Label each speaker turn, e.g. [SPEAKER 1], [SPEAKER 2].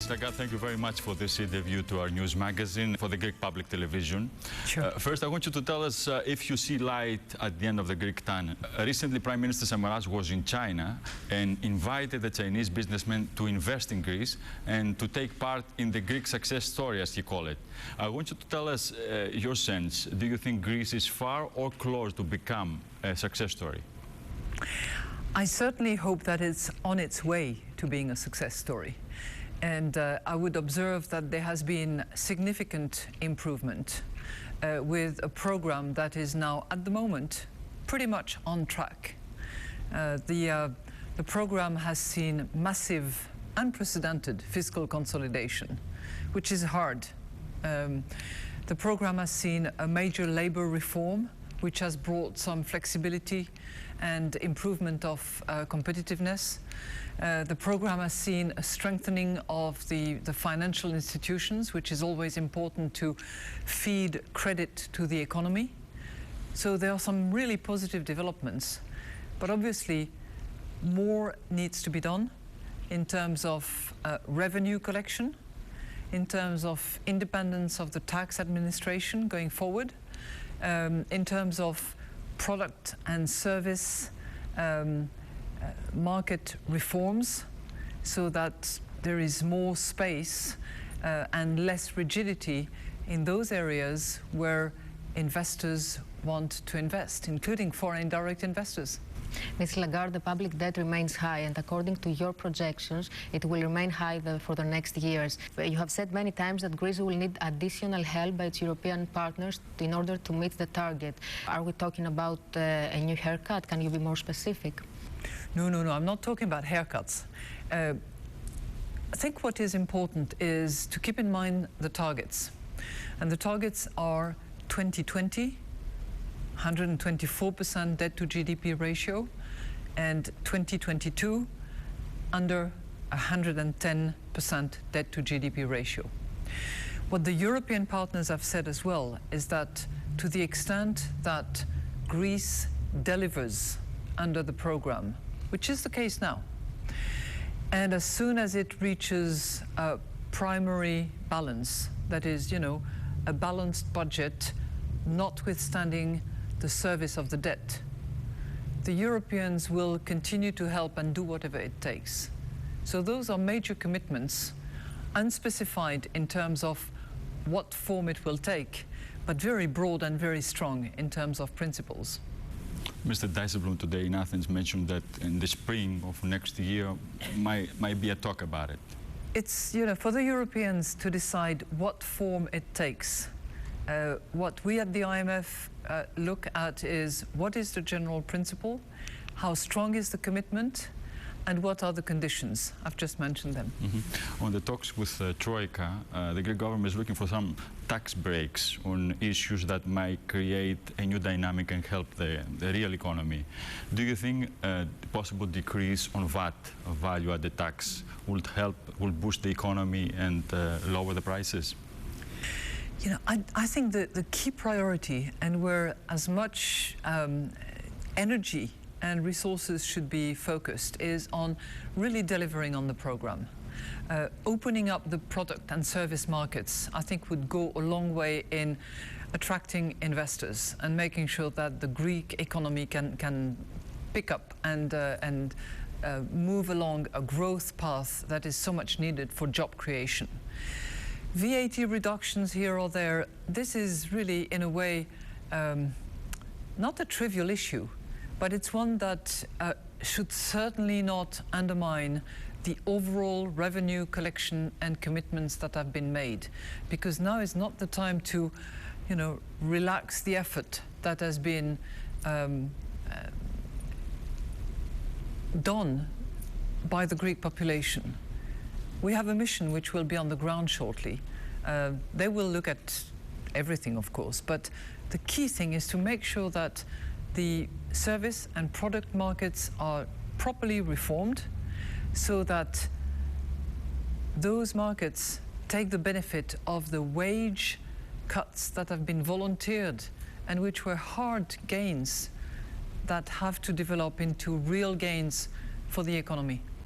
[SPEAKER 1] Lagard, thank you very much for this interview to our news magazine, for the Greek public television.
[SPEAKER 2] Sure.
[SPEAKER 1] First, I want you to tell us if you see light at the end of the Greek tunnel. Recently, Prime Minister Samaras was in China and invited the Chinese businessmen to invest in Greece and to take part in the Greek success story, as he called it. I want you to tell us your sense. Do you think Greece is far or close to become a success story?
[SPEAKER 2] I certainly hope that it's on its way to being a success story. And I would observe that there has been significant improvement with a program that is now, at the moment, pretty much on track. The program has seen massive, unprecedented fiscal consolidation, which is hard. The program has seen a major labor reform, which has brought some flexibility and improvement of competitiveness. The program has seen a strengthening of the financial institutions, which is always important to feed credit to the economy. So there are some really positive developments, but obviously more needs to be done in terms of revenue collection, in terms of independence of the tax administration going forward, in terms of product and service market reforms, so that there is more space and less rigidity in those areas where investors want to invest, including foreign direct investors.
[SPEAKER 3] Ms. Lagarde, the public debt remains high, and according to your projections, it will remain high for the next years. You have said many times that Greece will need additional help by its European partners in order to meet the target. Are we talking about a new haircut? Can you be more specific?
[SPEAKER 2] No, I'm not talking about haircuts. I think what is important is to keep in mind the targets. And the targets are 2020, 124% debt to GDP ratio, and 2022, under 110% debt to GDP ratio. What the European partners have said as well is that to the extent that Greece delivers under the program, which is the case now, and as soon as it reaches a primary balance, that is, a balanced budget, notwithstanding the service of the debt, the Europeans will continue to help and do whatever it takes. So those are major commitments, unspecified in terms of what form it will take, but very broad and very strong in terms of principles.
[SPEAKER 1] Mr. Dijsselbloem today in Athens mentioned that in the spring of next year might be a talk about it.
[SPEAKER 2] It's, for the Europeans to decide what form it takes. What we at the IMF look at is what is the general principle, how strong is the commitment, and what are the conditions. I've just mentioned them.
[SPEAKER 1] Mm-hmm. On the talks with Troika, the Greek government is looking for some tax breaks on issues that might create a new dynamic and help the real economy. Do you think a possible decrease on VAT, value-added tax, would boost the economy and lower the prices?
[SPEAKER 2] I think the key priority, and where as much energy and resources should be focused, is on really delivering on the program. Opening up the product and service markets, I think, would go a long way in attracting investors and making sure that the Greek economy can pick up and move along a growth path that is so much needed for job creation. VAT reductions here or there, this is really, in a way, not a trivial issue, but it's one that should certainly not undermine the overall revenue collection and commitments that have been made, because now is not the time to, relax the effort that has been done by the Greek population. We have a mission which will be on the ground shortly. They will look at everything, of course, but the key thing is to make sure that the service and product markets are properly reformed, so that those markets take the benefit of the wage cuts that have been volunteered and which were hard gains that have to develop into real gains for the economy.